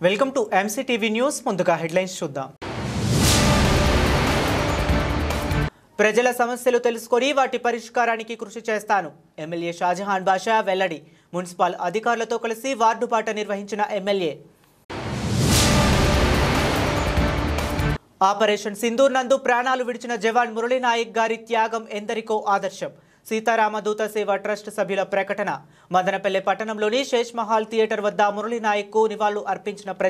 Welcome to MCTV news. ముందుగా headlines చూద్దాం. ప్రజల సమస్యలు తెలుసుకొని వాటి పరిష్కారానికి కృషి చేస్తాను. ఎమ్మెల్యే షాజహాన్ బాషా వెల్లడి. మున్సిపల్ అధికారులతో కలిసి వార్డు పాట నిర్వహించిన ఎమ్మెల్యే. ఆపరేషన్ సింధూర్ నందు ప్రాణాలు విడిచిన జవాన్ మురళీ నాయక్ గారి త్యాగం ఎందరికో ఆదర్శం. సీతారామదూత సేవ ట్రస్ట్ సభ్యుల ప్రకటన. మదనపల్లె పట్టణంలోని శేష్ మహల్ థియేటర్ వద్ద మురళీ నాయక్కు నివాళులు అర్పించిన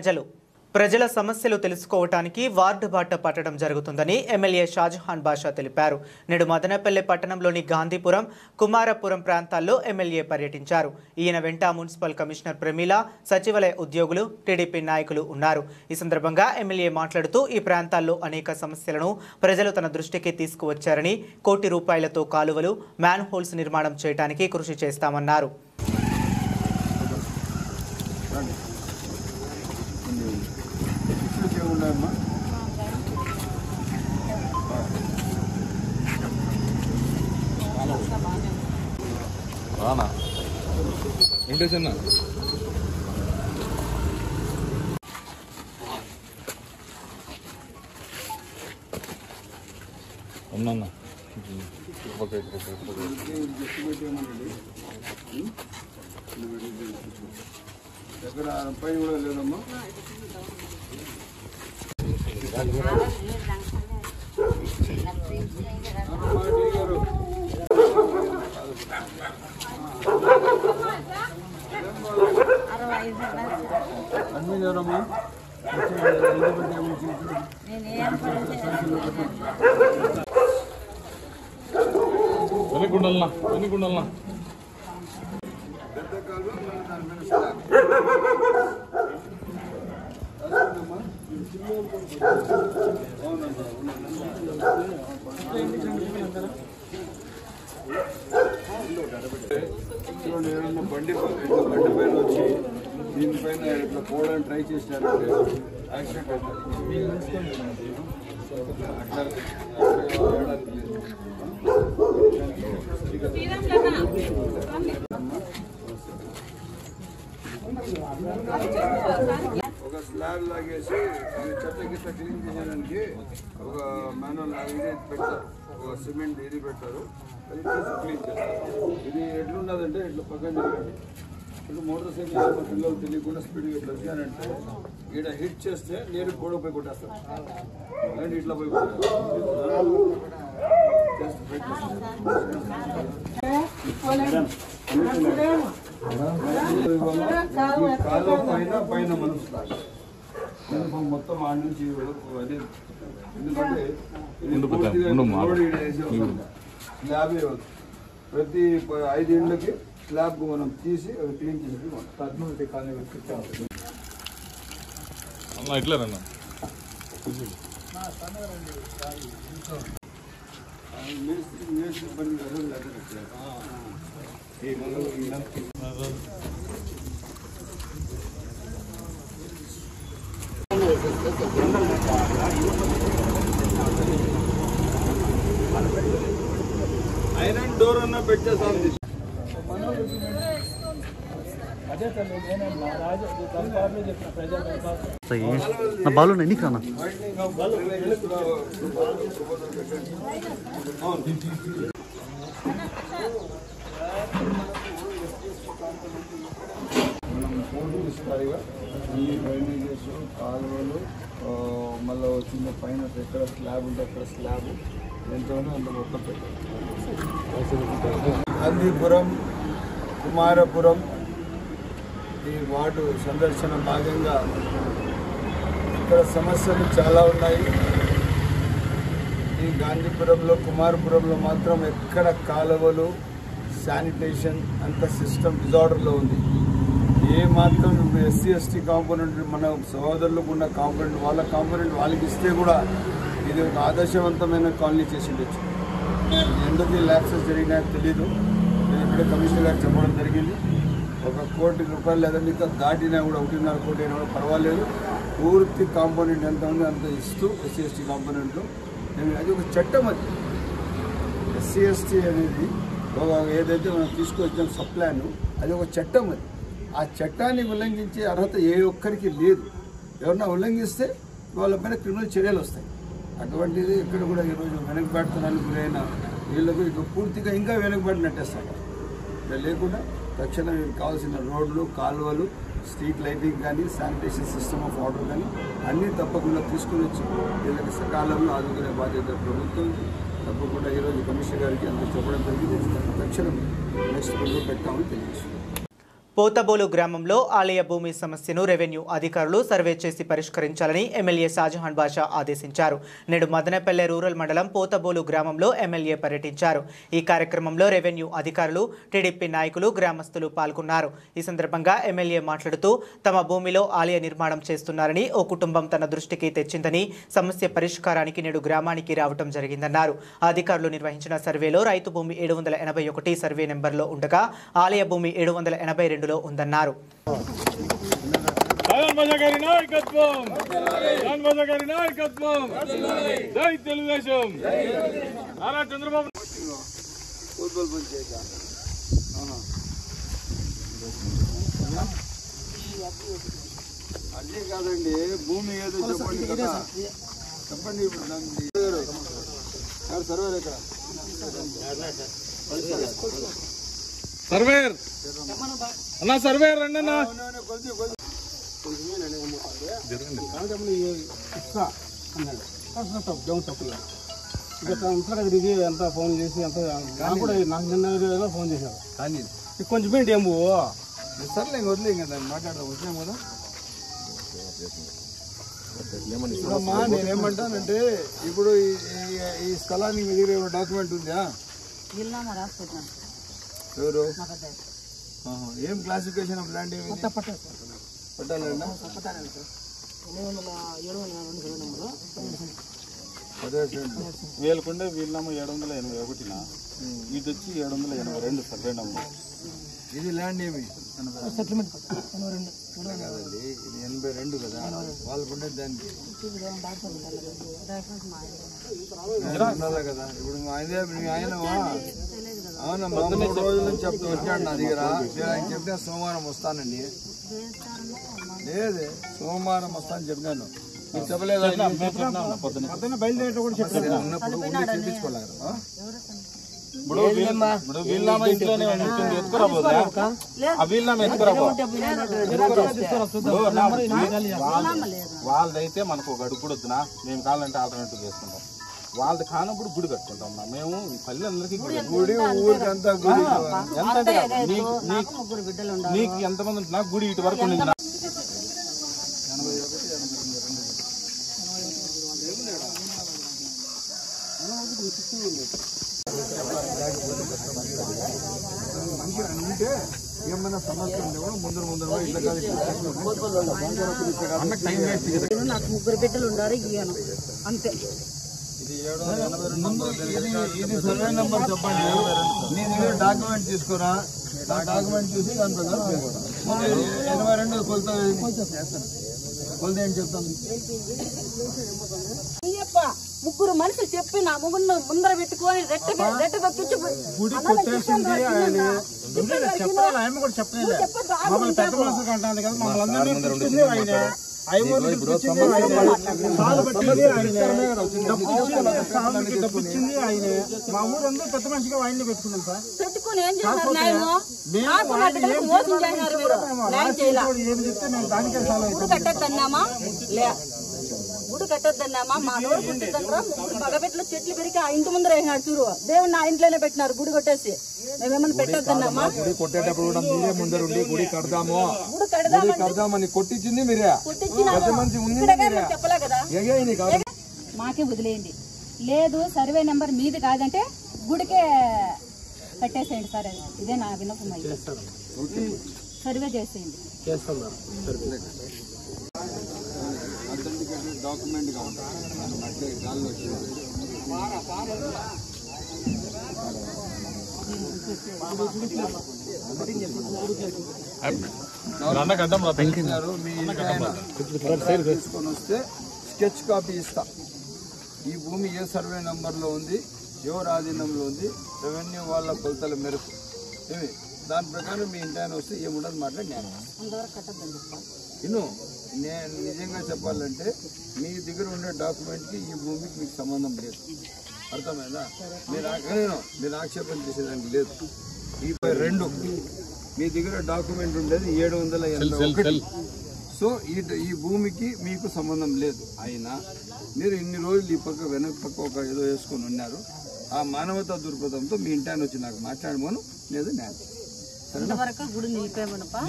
ప్రజల సమస్యలు తెలుసుకోవటానికి వార్డు బాట పట్టడం జరుగుతుందని ఎమ్మెల్యే షాజహాన్ బాషా తెలిపారు. నేడు మదనపల్లె పట్టణంలోని గాంధీపురం, కుమారపురం ప్రాంతాల్లో ఎమ్మెల్యే పర్యటించారు. ఈయన వెంట మున్సిపల్ కమిషనర్ ప్రమీల, సచివాలయ ఉద్యోగులు, టీడీపీ నాయకులు ఉన్నారు. ఈ సందర్భంగా ఎమ్మెల్యే మాట్లాడుతూ ఈ ప్రాంతాల్లో అనేక సమస్యలను ప్రజలు తన దృష్టికి తీసుకువచ్చారని, కోటి రూపాయలతో కాలువలు, మ్యాన్ హోల్స్ నిర్మాణం చేయడానికి కృషి చేస్తామన్నారు. రానా వెంకటేశన్న ఉన్నా దగ్గర పైన కూడా లేదమ్మా. అన్నీ లేదమ్మా. వెనుకుండల్నా చూడండి, ఏమన్నా బండి పైన వచ్చి దీనిపైన ఇట్లా పోవడానికి ట్రై చేసినారంటే యాక్సిడెంట్ అవుతుంది. ఒక స్లాబ్ లాగేసి చెత్త గిత్త క్లీన్ చేయడానికి ఒక మాన్యువల్ ఇది పెడతారు, ఒక సిమెంట్ ఇది పెడతారు, అది క్లీన్ చేస్తారు. ఇది ఎట్లున్నదంటే ఇట్లా పక్కన జరగండి. ఇప్పుడు మోటార్ సైకిల్ పిల్లలు తెలియకుండా స్పీడ్గా ఇట్లా వచ్చానంటే ఈడ హిట్ చేస్తే నేను గోడ పోయి కొట్టేస్తాను. అలాంటి ఇట్లా పోయి కాలువ పైన మనసు మొత్తం ఆడ నుంచి అదే. ఎందుకంటే స్లాబ్ ప్రతి 5 ఏళ్ళకి స్లాబ్ మనం తీసి అవి క్లీన్ చేసి ఇట్లారన్నా ఐరన్ డోర్ అన్న పెట్టేసాం. బాలు ఎన్నికి రానా ఈ డ్రైనేజెస్, కాలువలు, మళ్ళీ వచ్చిన పైన ఎక్కడ స్లాబ్ ఉంటే అక్కడ స్లాబ్ ఎంతోనో అంత మొత్తం పెట్టారు. గాంధీపురం, కుమారపురం ఈ వార్డు సందర్శన భాగంగా ఇక్కడ సమస్యలు చాలా ఉన్నాయి. ఈ గాంధీపురంలో, కుమారపురంలో మాత్రం ఎక్కడ కాలువలు, శానిటేషన్ అంత సిస్టమ్ డిజార్డర్లో ఉంది. ఏ మాత్రం ఎస్సీ ఎస్టీ కాంపోనెంట్ మన సహోదరులకు ఉన్న కాంపోనెంట్ వాళ్ళ కాంపోనెంట్ వాళ్ళకి ఇస్తే కూడా ఇది ఒక ఆదర్శవంతమైన కాలనీ చేసి ఉండొచ్చు. ఎందుకు ఈ ల్యాప్సెస్ జరిగినాయో తెలీదు. నేను ఇప్పుడే కమిషనర్ గారు చెప్పడం జరిగింది. 1 కోటి రూపాయలు లేదంటే ఇంకా దాటినా కూడా 1.5 కోటి అయినా కూడా పర్వాలేదు. పూర్తి కాంపోనెంట్ ఎంత ఉంది అంత ఇస్తూ ఎస్సీ ఎస్టీ కాంపోనెంట్లో అది ఒక చట్టం. అది ఎస్సీ ఎస్టీ అనేది ఏదైతే మనం తీసుకొచ్చాం సబ్ ప్లాన్, అది ఒక చట్టం. అది ఆ చట్టాన్ని ఉల్లంఘించే అర్హత ఏ ఒక్కరికి లేదు. ఎవరన్నా ఉల్లంఘిస్తే వాళ్ళపైన క్రిమినల్ చర్యలు వస్తాయి. అటువంటిది ఇక్కడ కూడా ఈరోజు వెనకబడుతున్నానికి గురైన వీళ్ళకు ఇక పూర్తిగా ఇంకా వెనకబడి నెట్టేస్తారు. ఇలా లేకుండా తక్షణం కావాల్సిన రోడ్లు, కాలువలు, స్ట్రీట్ లైటింగ్ కానీ, శానిటేషన్ సిస్టమ్ ఆఫ్ వాటర్ కానీ అన్నీ తప్పకుండా తీసుకుని వచ్చి వీళ్ళకి సకాలంలో ఆదుకునే బాధ్యత ప్రభుత్వం. తప్పకుండా ఈరోజు కమిషనర్ గారికి అంత చెప్పడం జరిగింది. తక్షణం నెక్స్ట్ రోజు పెట్టామని తెలియజేస్తున్నాం. పోతబోలు గ్రామంలో ఆలయ భూమి సమస్యను రెవెన్యూ అధికారులు సర్వే చేసి పరిష్కరించాలని ఎమ్మెల్యే షాజహాన్ బాషా ఆదేశించారు. నేడు మదనపల్లె రూరల్ మండలం పోతబోలు గ్రామంలో ఎమ్మెల్యే పర్యటించారు. ఈ కార్యక్రమంలో రెవెన్యూ అధికారులు, టీడీపీ నాయకులు, గ్రామస్తులు పాల్గొన్నారు. ఈ సందర్భంగా ఎమ్మెల్యే మాట్లాడుతూ తమ భూమిలో ఆలయ నిర్మాణం చేస్తున్నారని, ఓ కుటుంబం తన దృష్టికి తెచ్చిందని, సమస్య పరిష్కారానికి నేడు గ్రామానికి రావడం జరిగిందన్నారు. అధికారులు నిర్వహించిన సర్వేలో రైతు భూమి 781 సర్వే నెంబర్లో ఉండగా ఆలయ భూమి 782 ఉందన్నారు. అదే కాదండి, భూమి ఏదో చెప్పండి కదా, చెప్పండి. ఇప్పుడు సర్వేర్ ఇక్కడ సర్వేర్ అన్నా, సర్వేర్ రండి అన్న. ఎంత ఫోన్ చేసి ఎంత కూడా నాకు నిన్న ఫోన్ చేశారు. కానీ కొంచెం ఏంటి ఏమో సర్లే వదిలే కదా, మాట్లాడదాం. వచ్చాం కదా. నేనేమంటానంటే ఇప్పుడు ఈ స్థలానికి మీ దగ్గర ఏమైనా డాక్యుమెంట్ ఉందా? ఎవరు? ఏం క్లాసిఫికేషన్ ఆఫ్ ల్యాండ్? ఏమి పట్టాలండి? వీళ్ళకుండే వీళ్ళమ్మ 781, ఇది వచ్చి 782 సర్వే నంబర్. ఇది ల్యాండ్ ఏమి సెటిల్మెంట్ కాదండి, ఇది 82 కదా. వాళ్ళకుండే దానికి కదా. ఇప్పుడు మీ ఆయన అవునా, 3 రోజుల నుంచి వచ్చాడు నా దగ్గర. ఆయన చెప్పిన సోమవారం వస్తానండి. లేదే, సోమవారం వస్తాను చెప్పినాను. మీరు చెప్పలేదు. ఉన్నప్పుడు ఉండి చూపించుకోలేదు. ఇప్పుడు వీళ్ళమ్మ ఇంట్లోనే ఎత్తుకురాబోదా? వీళ్ళమ్మ వాళ్ళదైతే మనకు ఒక అడుగు కూడా వద్దునా, మేము కావాలంటే ఆల్టర్నేటివ్ చేసుకుంటాం. వాళ్ళది కానప్పుడు గుడి కట్టుకుంటాం. మేము పల్లెలందరికీ గుడి, ఊరికంతా గుడి. నీకు ఎంతమంది ఉంటున్నా గుడి ఇటు వరకు ఉండింది. అంటే ఏమన్నా సమస్య ఉంటే కూడా ముందర ఇట్లా కాదు. నాకు 3 బిడ్డలు ఉన్నారు, ఇయ్యను అంతే. ఇది సర్వే నెంబర్ చెప్పండి. నేను డాక్యుమెంట్ తీసుకోరా, డాక్యుమెంట్ చూసి దాని ప్రకారం 82 కొలత ఏంటి చెప్తాను. ముగ్గురు మనుషులు చెప్పి నా ముగ్గురు ముందర పెట్టుకొని రెట్ట తొక్కించి గుడి కొట్టేసింది ఆయన. చెప్పాలి, ఆయన కూడా చెప్పలేదు. మమ్మల్ని పెద్ద మనుషులు కంటాను కదా, మమ్మల్ని అందరినీ పిలిచింది ఆయన. డబ్బిచ్చింది ఆయనే. మా ఊరందరూ పెద్ద మనిషిగా ఆయన్ని పెట్టుకున్నాం సార్. పెట్టుకుని ఏం చేశారు? ఏం చెప్తే మేము దానికే సాల్వ్ గుడి కట్టద్దన్నామా? గుడి కట్టద్దన్నామా? మా నోరు పుట్టిందంటారా? మగబెట్లు చెట్లు పెరిగి ఆ ఇంటి ముందర వేసినాడు చూడు. దేవుని నా ఇంట్లోనే పెట్టినారు గుడి కొట్టేసి. మేమేమన్నా పెట్టద్దన్నామా? గుడి కొట్టేటప్పుడు కూడా మీరే ముందరుండి గుడి కడదామని కొట్టించింది మీరే. చెప్పలే కదా. మాకే వదిలేయండి. లేదు సర్వే నెంబర్ మీది కాదంటే గుడికే కట్టేసేయండి సార్. ఇదే నా విన్నపం. సర్వే చేసేయండి. డాక్యుమెంట్ గా ఉంటుంది. తీసుకొని వస్తే స్కెచ్ కాపీ ఇస్తా. ఈ భూమి ఏ సర్వే నంబర్లో ఉంది, ఎవరు ఆధీనంలో ఉంది, రెవెన్యూ వాళ్ళ కొలతల మేరకు దాని ప్రకారం మీ ఇంటి ఆయన వస్తే ఏముండదు మాట్లాడి నేను ఇನ್ನು నేను నిజంగా చెప్పాలంటే మీ దగ్గర ఉండే డాక్యుమెంట్కి ఈ భూమికి మీకు సంబంధం లేదు. అర్థమైందా? మీరు ఆక్షేపణ చేసేదానికి లేదు. ఈ 2 మీ దగ్గర డాక్యుమెంట్ ఉండేది 781. సో ఈ భూమికి మీకు సంబంధం లేదు. అయినా మీరు ఇన్ని రోజులు ఈ పక్క వెనక పక్క ఒక ఏదో వేసుకొని ఉన్నారు. ఆ మానవతా దృక్పథంతో మీ ఇంటాన్ని వచ్చి నాకు మాట్లాడమను లేదు న్యాయం. ఇంతవరకు గుడి నిలిపేమనపా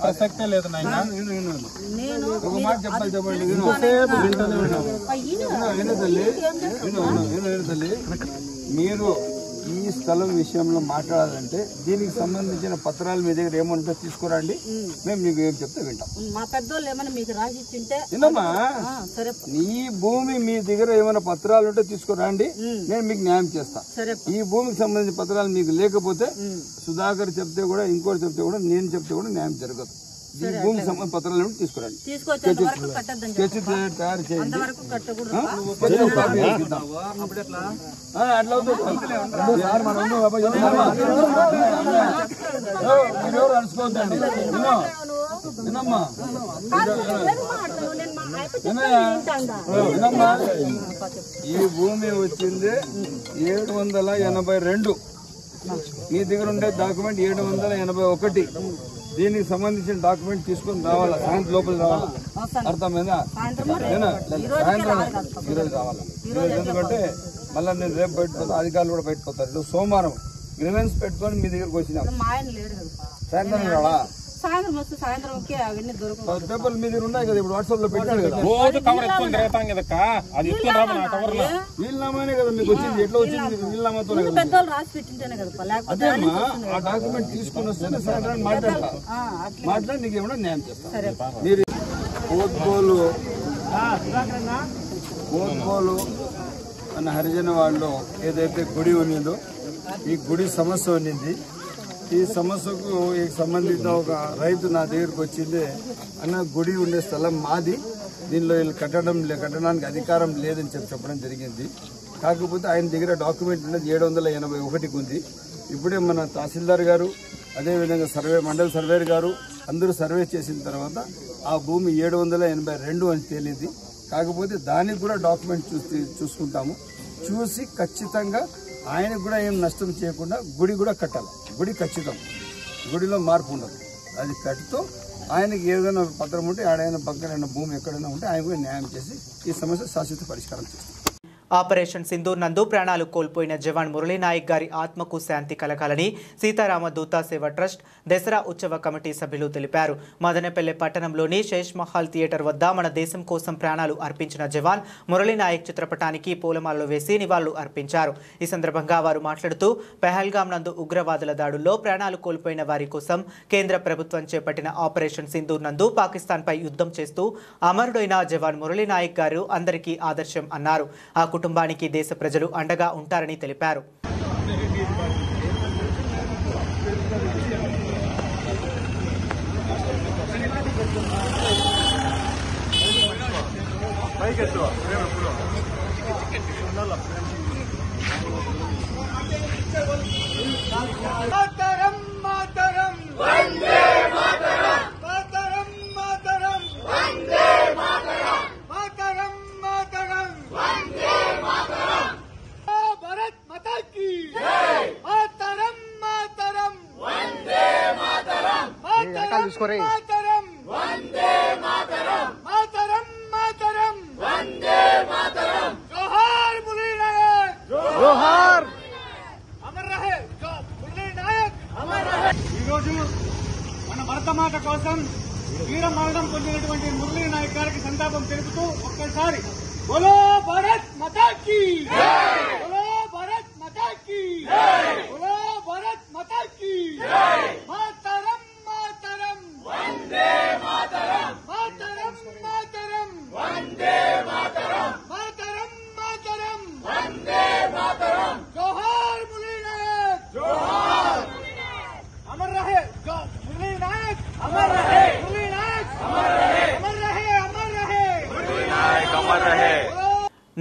ప్రసక్తే లేదు నాయన. ఒక మాట చెప్పాలి చెప్పండి. తల్లి మీరు ఈ స్థలం విషయంలో మాట్లాడాలంటే దీనికి సంబంధించిన పత్రాలు మీ దగ్గర ఏమంటే తీసుకురండి. మేము మీకు ఏం చెప్తే వింటాం. మా పెద్దోళ్ళు ఏమైనా మీకు రాసిచ్చింటే వినమ్మా, సరే ఈ భూమి మీ దగ్గర ఏమైనా పత్రాలు ఉంటే తీసుకురండి, నేను మీకు న్యాయం చేస్తా. ఈ భూమికి సంబంధించిన పత్రాలు మీకు లేకపోతే సుధాకర్ చెప్తే కూడా ఇంకోటి చెప్తే కూడా నేను చెప్తే కూడా న్యాయం జరగదు. ఈ భూమికి సంబంధించిన పత్రాలు తీసుకురండి. స్కెచ్ తయారు చేయండి. అట్లా మీరెవరు అరుచుకోవద్దండి. వినమ్మా, ఈ భూమి వచ్చింది 782. మీ దగ్గర ఉండే డాక్యుమెంట్ 781. దీనికి సంబంధించిన డాక్యుమెంట్ తీసుకొని రావాలా, సాయంత్రం లోపల రావాలా. అర్థమైందా? సాయంత్రం ఈరోజు రావాలా. ఈరోజు ఎందుకంటే మళ్ళీ నేను రేపు బయటపోతా, అధికారులు కూడా బయటపోతారు. సోమవారం గ్రీవెన్స్ పెట్టుకొని మీ దగ్గరకు వచ్చినాం. సాయంత్రం రావా? పేపర్లు మీ దగ్గర ఉన్నాయి కదా, ఇప్పుడు వాట్సాప్ లో పెట్టారు కదా. వీళ్ళనామానే కదా మీకు వచ్చింది. ఎట్లా వచ్చింది? వీళ్ళనామాతో అదేమ్మా. ఆ డాక్యుమెంట్ తీసుకుని వస్తే సాయంత్రం మాట్లాడి నీకు ఏమన్నా న్యాయం చేస్తాను. మీరు కోత్కోలు అన్న హరిజన వాళ్ళు ఏదైతే గుడి ఉన్నదో, ఈ గుడి సమస్య ఉన్నింది. ఈ సమస్యకు సంబంధించిన ఒక రైతు నా దగ్గరకు వచ్చింది. అన్న, గుడి ఉండే స్థలం మాది, దీనిలో వీళ్ళు కట్టడానికి అధికారం లేదని చెప్పడం జరిగింది. కాకపోతే ఆయన దగ్గర డాక్యుమెంట్ ఉన్నది 781 ఉంది. ఇప్పుడే మన తహసీల్దార్ గారు, అదేవిధంగా మండల సర్వేర్ గారు అందరూ సర్వే చేసిన తర్వాత ఆ భూమి 782 అని తేలింది. కాకపోతే దానికి కూడా డాక్యుమెంట్ చూసుకుంటాము. చూసి ఖచ్చితంగా ఆయనకు కూడా ఏం నష్టం చేయకుండా గుడి కూడా కట్టాలి. గుడి ఖచ్చితం, గుడిలో మార్పు ఉండదు. అది కట్టుతూ ఆయనకి ఏదైనా పత్రం ఉంటే ఆడైనా పక్కన భూమి ఎక్కడైనా ఉంటే ఆయన కూడా న్యాయం చేసి ఈ సమస్య శాశ్వత పరిష్కారం చేస్తాం. ఆపరేషన్ సింధూర్ నందు ప్రాణాలు కోల్పోయిన జవాన్ మురళీనాయక్ గారి ఆత్మకు శాంతి కలగాలని సీతారామ దూత సేవ ట్రస్ట్ దసరా ఉత్సవ కమిటీ సభ్యులు తెలిపారు. మదనపల్లె పట్టణంలోని శేష్ మహల్ థియేటర్ వద్ద మన దేశం కోసం ప్రాణాలు అర్పించిన జవాన్ మురళీనాయక్ చిత్రపటానికి పూలమాలలు వేసి నివాళులు అర్పించారు. ఈ సందర్భంగా వారు మాట్లాడుతూ పెహల్గాం నందు ఉగ్రవాదుల దాడుల్లో ప్రాణాలు కోల్పోయిన వారి కోసం కేంద్ర ప్రభుత్వం చేపట్టిన ఆపరేషన్ సింధూర్ నందు పాకిస్తాన్పై యుద్ధం చేస్తూ అమరుడైన జవాన్ మురళీనాయక్ గారు అందరికీ ఆదర్శం అన్నారు. ఆ కుటుంబానికి దేశ ప్రజలు అండగా ఉంటారని తెలిపారు. ఈరోజు మన భరతమాత కోసం వీర మరణం పొందినటువంటి మురళీనాయక్ గారికి సంతాపం తెలుపుతూ ఒక్కసారి బోలో భారత్ మాతా కీ జై, బోలో భారత్ మాతా కీ జై, బోలో భారత్ మాతా కీ జై. మాతరం మాతరం వందే మాతరం, మాతరం మాతరం వందే మాతరం, మాతరం మాతరం వందే మాతరం. జోహార్ మురళీనాయక్, జోహార్. अमर रहे मुरलीनायक, अमर रहे मुरलीनायक, अमर रहे, अमर रहे, अमर रहे मुरलीनायक, अमर रहे.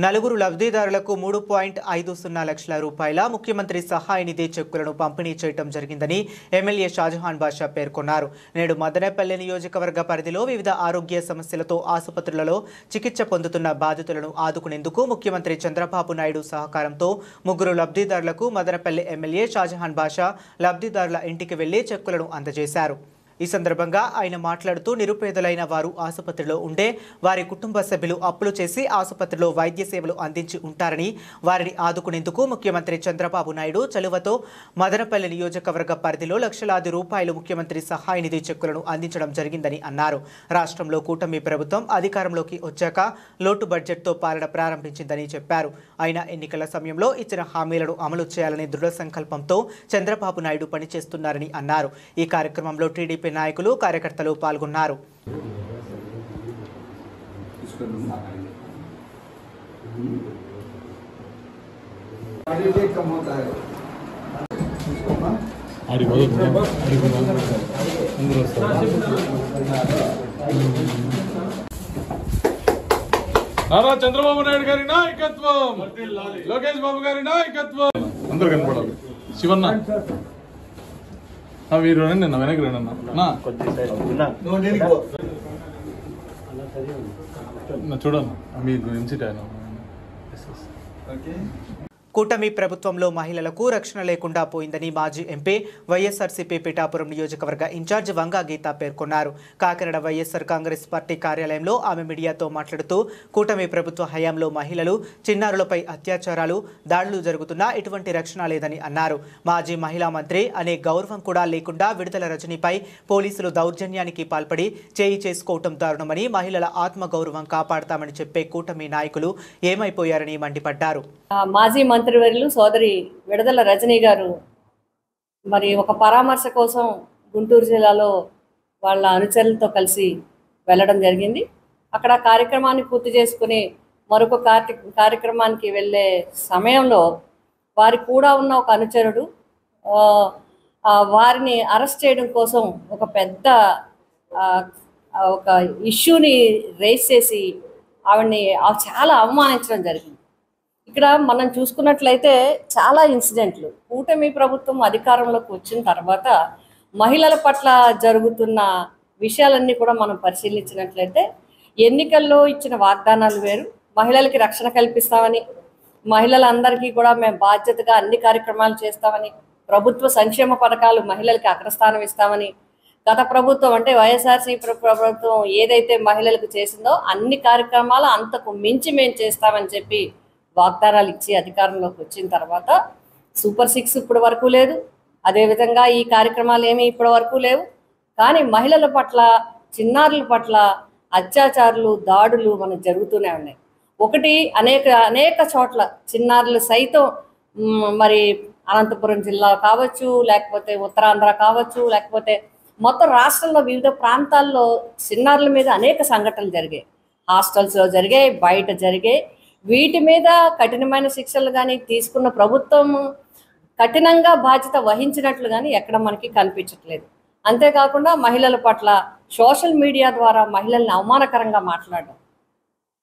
నలుగురు లబ్ధిదారులకు 3.50 లక్షల రూపాయల ముఖ్యమంత్రి సహాయ నిధి చెక్కులను పంపిణీ చేయడం జరిగిందని ఎమ్మెల్యే షాజహాన్ బాషా పేర్కొన్నారు. నేడు మదనపల్లె నియోజకవర్గ పరిధిలో వివిధ ఆరోగ్య సమస్యలతో ఆసుపత్రులలో చికిత్స పొందుతున్న బాధితులను ఆదుకునేందుకు ముఖ్యమంత్రి చంద్రబాబు నాయుడు సహకారంతో ముగ్గురు లబ్ధిదారులకు మదనపల్లె ఎమ్మెల్యే షాజహాన్ బాషా లబ్ధిదారుల ఇంటికి వెళ్లి చెక్కులను అందజేశారు. ఈ సందర్భంగా ఆయన మాట్లాడుతూ నిరుపేదలైన వారు ఆసుపత్రిలో ఉండే వారి కుటుంబ సభ్యులు అప్పులు చేసి ఆసుపత్రిలో వైద్య సేవలు అందించి ఉంటారని వారిని ఆదుకునేందుకు ముఖ్యమంత్రి చంద్రబాబు నాయుడు చలువతో మదనపల్లి నియోజకవర్గ పరిధిలో లక్షలాది రూపాయలు ముఖ్యమంత్రి సహాయ నిధి చెక్కులను అందించడం జరిగిందని అన్నారు. రాష్ట్రంలో కూటమి ప్రభుత్వం అధికారంలోకి వచ్చాక లోటు బడ్జెట్తో పాలన ప్రారంభించిందని చెప్పారు. ఆయన ఎన్నికల సమయంలో ఇచ్చిన హామీలను అమలు చేయాలనే దృఢ సంకల్పంతో చంద్రబాబు నాయుడు పనిచేస్తున్నారని అన్నారు. ఈ కార్యక్రమంలో టీడీపీ నాయకులు కార్యకర్తలు పాల్గొన్నారు. నారా చంద్రబాబు నాయుడు గారి నాయకత్వం, లోకేష్ బాబు గారి నాయకత్వం. అందరు కనపడాలి. శివన్న మీరు రండి, వెనక్కి రండి చూడన్నా మీరు ఎంసీటీ ఆయన. కూటమి ప్రభుత్వంలో మహిళలకు రక్షణ లేకుండా పోయిందని మాజీ ఎంపీ వైఎస్ఆర్సీపీ పిఠాపురం నియోజకవర్గ ఇన్ఛార్జ్ వంగా గీత పేర్కొన్నారు. కాకినాడ వైఎస్ఆర్ కాంగ్రెస్ పార్టీ కార్యాలయంలో ఆమె మీడియాతో మాట్లాడుతూ కూటమి ప్రభుత్వ హయాంలో మహిళలు, చిన్నారులపై అత్యాచారాలు, దాడులు జరుగుతున్నా ఎటువంటి రక్షణ లేదని అన్నారు. మాజీ మహిళా మంత్రి అనే గౌరవం కూడా లేకుండా విడుదల రజనీపై పోలీసులు దౌర్జన్యానికి పాల్పడి చేయి చేసుకోవటం దారుణమని, మహిళల ఆత్మగౌరవం కాపాడతామని చెప్పే కూటమి నాయకులు ఏమైపోయారని మండిపడ్డారు. మాజీ మంత్రివర్యులు సోదరి విడుదల రజనీ గారు మరి ఒక పరామర్శ కోసం గుంటూరు జిల్లాలో వాళ్ళ అనుచరులతో కలిసి వెళ్ళడం జరిగింది. అక్కడ కార్యక్రమాన్ని పూర్తి చేసుకుని మరొక కార్యక్రమానికి వెళ్ళే సమయంలో వారి కూడా ఉన్న ఒక అనుచరుడు వారిని అరెస్ట్ చేయడం కోసం ఒక పెద్ద ఒక ఇష్యూని రేస్ చేసి ఆవిడ్ని చాలా అవమానించడం జరిగింది. ఇక్కడ మనం చూసుకున్నట్లయితే చాలా ఇన్సిడెంట్లు కూటమి ప్రభుత్వం అధికారంలోకి వచ్చిన తర్వాత మహిళల పట్ల జరుగుతున్న విషయాలన్నీ కూడా మనం పరిశీలించినట్లయితే ఎన్నికల్లో ఇచ్చిన వాగ్దానాలు వేరు, మహిళలకి రక్షణ కల్పిస్తామని, మహిళలందరికీ కూడా మేము బాధ్యతగా అన్ని కార్యక్రమాలు చేస్తామని, ప్రభుత్వ సంక్షేమ పథకాలు మహిళలకి అగ్రస్థానం ఇస్తామని, గత ప్రభుత్వం అంటే వైఎస్ఆర్సీపీ ప్రభుత్వం ఏదైతే మహిళలకు చేసిందో అన్ని కార్యక్రమాలు అంతకు మించి మేము చేస్తామని చెప్పి వాగ్దానాలు ఇచ్చి అధికారంలోకి వచ్చిన తర్వాత సూపర్ 6 ఇప్పటి వరకు లేదు, అదేవిధంగా ఈ కార్యక్రమాలు ఏమీ ఇప్పటి వరకు లేవు. కానీ మహిళల పట్ల, చిన్నారుల పట్ల అత్యాచారాలు, దాడులు మనకు జరుగుతూనే ఉన్నాయి. ఒకటి అనేక చోట్ల చిన్నారులు సైతం మరి అనంతపురం జిల్లా కావచ్చు, లేకపోతే ఉత్తరాంధ్ర కావచ్చు, లేకపోతే మొత్తం రాష్ట్రంలో వివిధ ప్రాంతాల్లో చిన్నారుల మీద అనేక సంఘటనలు జరిగాయి. హాస్టల్స్లో జరిగాయి, బయట జరిగాయి. వీటి మీద కఠినమైన శిక్షలు కానీ తీసుకున్న ప్రభుత్వం కఠినంగా బాధ్యత వహించినట్లు కానీ ఎక్కడ మనకి కనిపించట్లేదు. అంతేకాకుండా మహిళల పట్ల సోషల్ మీడియా ద్వారా మహిళల్ని అవమానకరంగా మాట్లాడడం,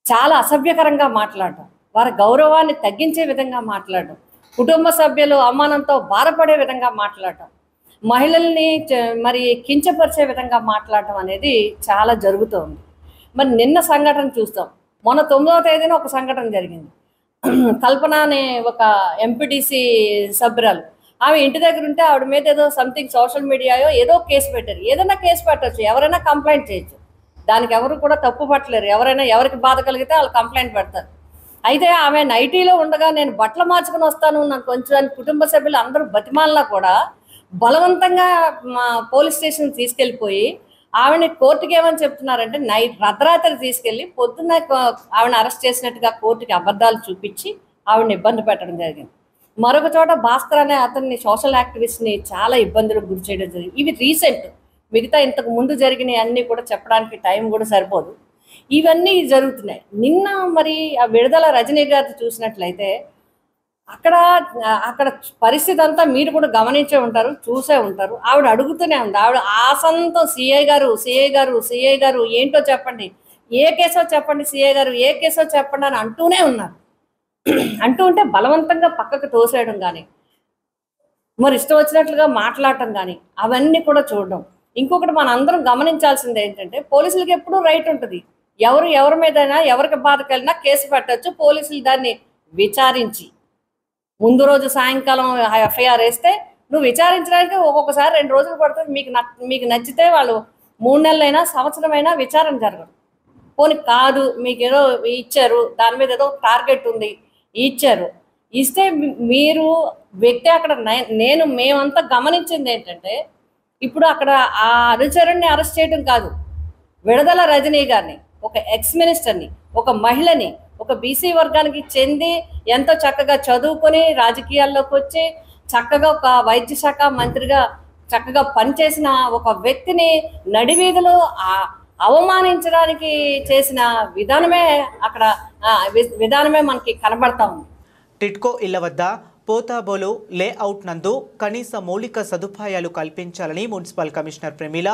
చాలా అసభ్యకరంగా మాట్లాడడం, వారి గౌరవాన్ని తగ్గించే విధంగా మాట్లాడడం, కుటుంబ సభ్యులు అవమానంతో బాధపడే విధంగా మాట్లాడడం, మహిళల్ని మరి కించపరిచే విధంగా మాట్లాడడం అనేది చాలా జరుగుతుంది. మరి నిన్న సంఘటన చూస్తాం. మొన్న 9వ తేదీన ఒక సంఘటన జరిగింది. కల్పన అనే ఒక ఎంపీటీసీ సభ్యురాలు, ఆమె ఇంటి దగ్గర ఉంటే ఆవిడ మీద ఏదో సంథింగ్ సోషల్ మీడియాయో ఏదో కేసు పెట్టారు. ఏదైనా కేసు పెట్టచ్చు, ఎవరైనా కంప్లైంట్ చేయొచ్చు, దానికి ఎవరు కూడా తప్పు పట్టలేరు. ఎవరికి బాధ కలిగితే వాళ్ళు కంప్లైంట్ పెడతారు. అయితే ఆమె నైటీలో ఉండగా నేను బట్టలు మార్చుకుని వస్తాను నాకు కొంచెం కుటుంబ సభ్యులు అందరూ బతిమాలినా కూడా బలవంతంగా పోలీస్ స్టేషన్ తీసుకెళ్ళిపోయి ఆవిడని కోర్టుకి ఏమని చెప్తున్నారంటే అర్ధరాత్రి తీసుకెళ్లి పొద్దున్న ఆవిడని అరెస్ట్ చేసినట్టుగా కోర్టుకి అబద్ధాలు చూపించి ఆవిడని ఇబ్బంది పెట్టడం జరిగింది. మరొక చోట భాస్కర్ అనే అతన్ని సోషల్ యాక్టివిస్ట్ని చాలా ఇబ్బందులకు గురి చేయడం జరిగింది. ఇవి రీసెంట్, మిగతా ఇంతకు ముందు జరిగినవి అన్నీ కూడా చెప్పడానికి టైం కూడా సరిపోదు. ఇవన్నీ జరుగుతున్నాయి. నిన్న మరి ఆ విడుదల రజనీ గారిని చూసినట్లయితే అక్కడ పరిస్థితి అంతా మీరు కూడా గమనించే ఉంటారు, చూసే ఉంటారు. ఆవిడ అడుగుతూనే ఉంది. ఆవిడ ఆసంతో సిఐ గారు ఏంటో చెప్పండి, ఏ కేసో చెప్పండి, సిఐ గారు ఏ కేసో చెప్పండి అని అంటూనే ఉన్నారు. అంటూ ఉంటే బలవంతంగా పక్కకు తోసేయడం కానీ, మరి ఇష్టం వచ్చినట్లుగా మాట్లాడటం కానీ అవన్నీ కూడా చూడడం. ఇంకొకటి మన అందరం గమనించాల్సింది ఏంటంటే, పోలీసులకి ఎప్పుడూ రైట్ ఉంటుంది. ఎవరి మీదైనా ఎవరికి బాధ కలిగినా కేసు పెట్టచ్చు. పోలీసులు దాన్ని విచారించి ముందు రోజు సాయంకాలం ఎఫ్ఐఆర్ వేస్తే నువ్వు విచారించడానికి ఒక్కొక్కసారి 2 రోజులు పడుతుంది. మీకు నచ్చితే వాళ్ళు 3 నెలలైనా సంవత్సరమైనా విచారణ జరగదు. పోనీ కాదు, మీకు ఏదో ఇచ్చారు, దాని మీద ఏదో టార్గెట్ ఉంది, ఇచ్చారు, ఇస్తే మీరు వ్యక్తి అక్కడ మేమంతా గమనించింది ఏంటంటే, ఇప్పుడు అక్కడ ఆ అనుచరుణ్ణి అరెస్ట్ చేయడం కాదు, విడుదల రజనీ గారిని, ఒక ఎక్స్ మినిస్టర్ని, ఒక మహిళని, ఒక బీసీ వర్గానికి చెంది ఎంతో చక్కగా చదువుకొని రాజకీయాల్లోకి వచ్చి చక్కగా ఒక వైద్య శాఖ మంత్రిగా చక్కగా పనిచేసిన ఒక వ్యక్తిని నడివీధిలో అవమానించడానికి చేసిన విధానమే మనకి కనబడతా ఉంది. టిట్కో ఇళ్ల వద్ద పోతాబోలు లేఅవుట్ నందు కనీస మౌలిక సదుపాయాలు కల్పించాలని municipal commissioner Pramila,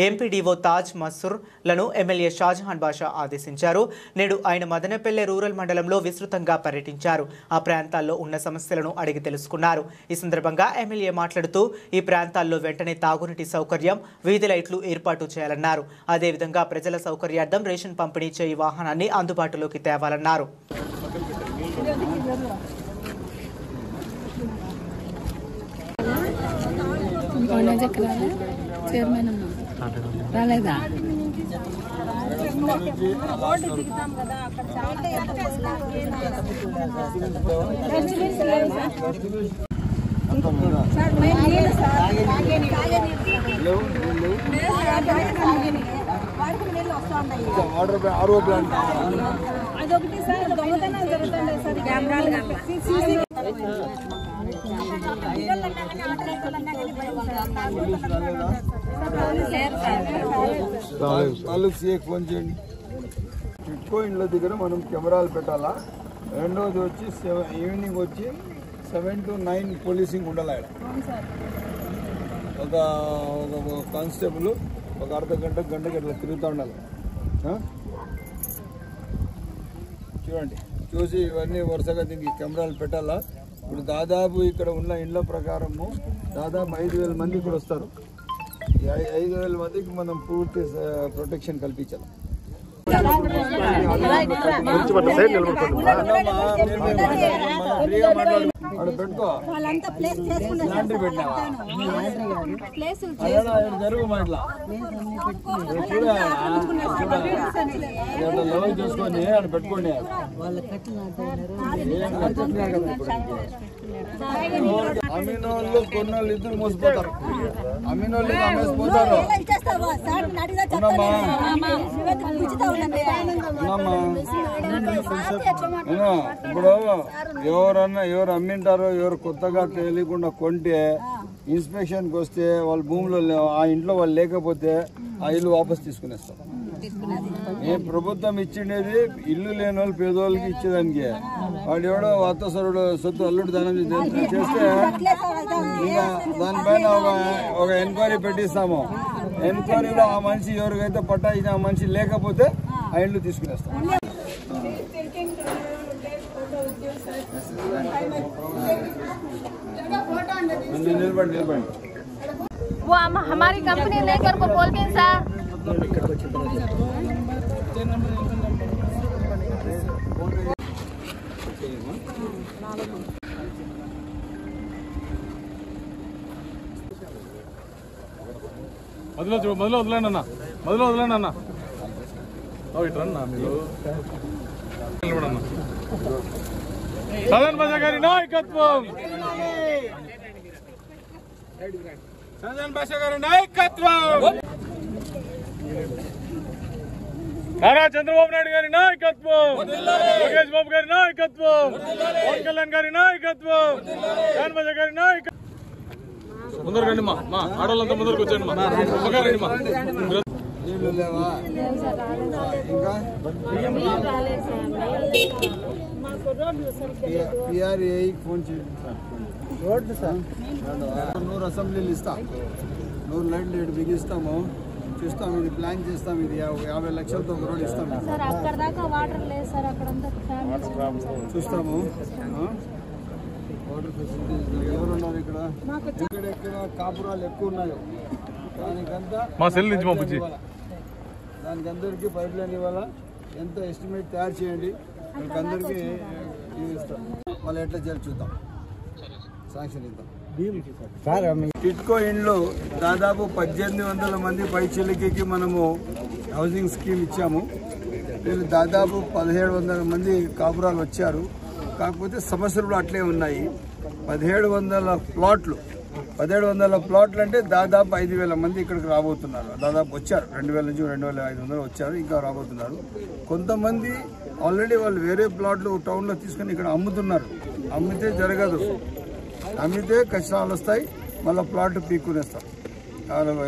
MPDO Taj మసూర్లను ఎమ్మెల్యే షాజహాన్ బాషా ఆదేశించారు. నేడు ఆయన మదనపల్లె రూరల్ మండలంలో విస్తృతంగా పర్యటించారు. ఆ ప్రాంతాల్లో ఉన్న సమస్యలను అడిగి తెలుసుకున్నారు. ఈ సందర్భంగా ఎమ్మెల్యే మాట్లాడుతూ ఈ ప్రాంతాల్లో వెంటనే తాగునీటి సౌకర్యం, వీధి లైట్లు ఏర్పాటు చేయాలన్నారు. అదేవిధంగా ప్రజల సౌకర్యార్థం రేషన్ పంపిణీ చేయి వాహనాన్ని అందుబాటులోకి తేవాలన్నారు. చైర్మన్ రాలేదా? అదొకటి సార్, దొంగతనాలు జరుగుతుంటాయి సార్, కెమెరాలు ఫోన్ చేయండి. టిట్కో ఇండ్ల దగ్గర మనం కెమెరాలు పెట్టాలా. రెండోది వచ్చి ఈవినింగ్ వచ్చి 7 to 9 పోలీసింగ్ ఉండాలి. ఒక కానిస్టేబుల్ ఒక గంటకి అట్లా తిరుగుతూ ఉండాలి. చూడండి, చూసి ఇవన్నీ వరుసగా దీనికి కెమెరాలు పెట్టాలా. ఇప్పుడు దాదాపు ఇక్కడ ఉన్న ఇండ్ల ప్రకారము దాదాపు 5,000 మంది ఇక్కడ వస్తారు. 5,000 మందికి మనం పూర్తి ప్రొటెక్షన్ కల్పించాలి. పెట్టుకో జరుగు మా ఇట్లా చూసుకొని ఆడ పెట్టుకోండి. అమీనోళ్ళు కొన్నోళ్ళు ఇద్దరు మోసిపోతారు. అమీనోళ్ళు అమ్మేసిపోతారు. ఇప్పుడు ఎవరు అమ్మింటారో ఎవరు కొత్తగా తెలియకుండా కొంటే ఇన్స్పెక్షన్కి వస్తే వాళ్ళ భూమిలో ఆ ఇంట్లో వాళ్ళు లేకపోతే ఆ ఇల్లు వాపస్ తీసుకునేస్తారు. ఏ ప్రభుత్వం ఇచ్చిండేది ఇల్లు లేని వాళ్ళు పేదోళ్ళకి ఇచ్చేదానికి. వాడు ఎవడో వాతసరుడు సొత్తు అల్లుడు దానం చేస్తే ఇంకా దానిపైన ఒక ఎంక్వైరీ పెట్టిస్తాము. ఎంక్వైరీలో ఆ మనిషి ఎవరికైతే పట్టా ఇచ్చిన ఆ మనిషి లేకపోతే ఆ ఇల్లు తీసుకునేస్తాం. నిలబడి वो हमारी कंपनी लेकर को बोलते हैं सर। మొదలు వదలండి అన్న, ఇట్రన్నా మీరు నిలబడన్నా. షాజహాన్ బాషా గారి నాయకత్వం, షాజహాన్ బాషా గారి నాయకత్వం, నారా చంద్రబాబు నాయుడు గారి నాయకత్వం, లోకేష్ బాబు గారి నాయకత్వం, పవన్ కళ్యాణ్ గారి నాయకత్వం, షాజహాన్ బాషా గారి నాయకత్వం. ముందరు రండి మా ఆడవాళ్ళంతా ముందరకు వచ్చాను. రోడ్డు సార్ 100 అసెంబ్లీలు ఇస్తా, 100 లైట్లు బిగిస్తాము. చూస్తాం, ఇది ప్లాన్ చేస్తాం. ఇది 50 లక్షలతో ఒక రోడ్ ఇస్తాం. సార్ అక్కడ దాకా వాటర్ లేదు సార్, అక్కడంతా చూస్తాము. వాటర్ ఫెసిలిటీస్ ఎవరున్నారు ఇక్కడ? ఎక్కడెక్కడ కాపురాలు ఎక్కువ ఉన్నాయో దానికంతా మా సెల్ నుంచి పంపించి దానికి అందరికీ పైప్ లైన్ ఇవ్వాలా. ఎంత ఎస్టిమేట్ తయారు చేయండి, మీకు అందరికీ ఇస్తాం. మళ్ళీ ఎట్లా చేయాలి చూద్దాం, శాంక్షన్ ఇద్దాం. టిట్కో ఇండ్లు దాదాపు 1800 మంది పైచిలికి మనము హౌసింగ్ స్కీమ్ ఇచ్చాము. వీళ్ళు దాదాపు 1700 మంది కాపురాలు వచ్చారు. కాకపోతే సమస్యలు కూడా అట్లే ఉన్నాయి. 1700 ప్లాట్లు 1700 ప్లాట్లు అంటే దాదాపు 5000 మంది ఇక్కడికి రాబోతున్నారు. దాదాపు వచ్చారు, 2000 నుంచి 2500 వచ్చారు, ఇంకా రాబోతున్నారు. కొంతమంది ఆల్రెడీ వాళ్ళు వేరే ప్లాట్లు టౌన్లో తీసుకొని ఇక్కడ అమ్ముతున్నారు. అమ్మితే జరగదు, అమ్మితే కష్టాలు వస్తాయి, మళ్ళీ ప్లాట్ పీక్కునేస్తారు.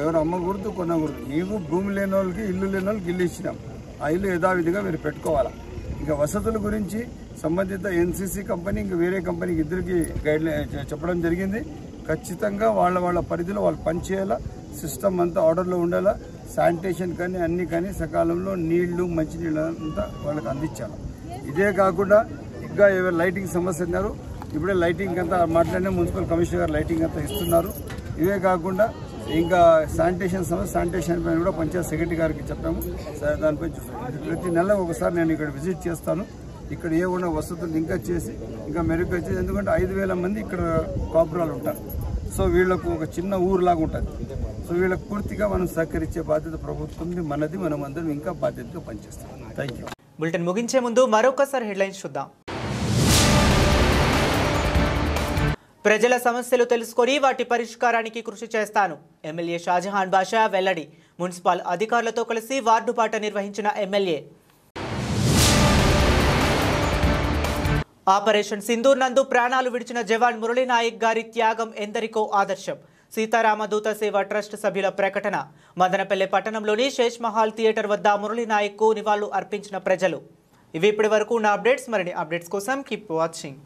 ఎవరు అమ్మకూడదు, కొనకూడదు. నీకు భూమి లేని వాళ్ళకి, ఇల్లు లేని వాళ్ళకి ఇల్లు ఇచ్చినాం. ఆ ఇల్లు యథావిధిగా మీరు పెట్టుకోవాలా. ఇంకా వసతుల గురించి సంబంధిత ఎన్సీసీ కంపెనీ ఇంకా వేరే కంపెనీకి ఇద్దరికి గైడ్లైన్ చెప్పడం జరిగింది. ఖచ్చితంగా వాళ్ళ పరిధిలో వాళ్ళు పనిచేయాలా, సిస్టమ్ అంతా ఆర్డర్లో ఉండాలా, శానిటేషన్ కానీ అన్ని కానీ సకాలంలో నీళ్లు మంచినీళ్ళు అంతా వాళ్ళకి అందించాలి. ఇదే కాకుండా ఇంకా ఎవరు లైటింగ్ సమస్య ఉన్నారు, ఇప్పుడే లైటింగ్ అంతా మాట్లాడిన మున్సిపల్ కమిషనర్ గారు లైటింగ్ అంతా ఇస్తున్నారు. ఇవే కాకుండా ఇంకా శానిటేషన్ సమస్య, శానిటేషన్ పైన కూడా పంచాయత్ సెక్రటరీ గారికి చెప్పాము. దానిపై చూస్తాం. ప్రతి నెల ఒకసారి నేను ఇక్కడ విజిట్ చేస్తాను. ఇక్కడ ఏ ఉన్న వసతులు ఇంకా చేసి ఇంకా మెరుగ్గా చేసి, ఎందుకంటే 5000 మంది ఇక్కడ కాపురాలు ఉంటారు. సో వీళ్లకు ఒక చిన్న ఊరులాగా ఉంటుంది. సో వీళ్ళకు పూర్తిగా మనం సహకరించే బాధ్యత ప్రభుత్వంది, మనది. మనం అందరం ఇంకా బాధ్యతగా పనిచేస్తాం. Thank you. బులెటిన్ ముగించే ముందు మరొకసారి హెడ్లైన్స్ చూద్దాం. ప్రజల సమస్యలు తెలుసుకొని వాటి పరిష్కారానికి కృషి చేస్తాను, ఎమ్మెల్యే షాజహాన్ బాషా వెల్లడి. మున్సిపల్ అధికారులతో కలిసి వార్డు పాట నిర్వహించిన ఎమ్మెల్యే. ఆపరేషన్ సింధూర్ నందు ప్రాణాలు విడిచిన జవాన్ మురళీ నాయక్ గారి త్యాగం ఎందరికో ఆదర్శం. సీతారామదూత సేవ ట్రస్ట్ సభ్యుల ప్రకటన. మదనపల్లె పట్టణంలోని శేష్ మహల్ థియేటర్ వద్ద మురళీ నాయక్ కు నివాళులు అర్పించిన ప్రజలు. ఇవి ఇప్పటి వరకు ఉన్న అప్డేట్స్. మరిన్ని అప్డేట్స్ కోసం కీప్ వాచింగ్.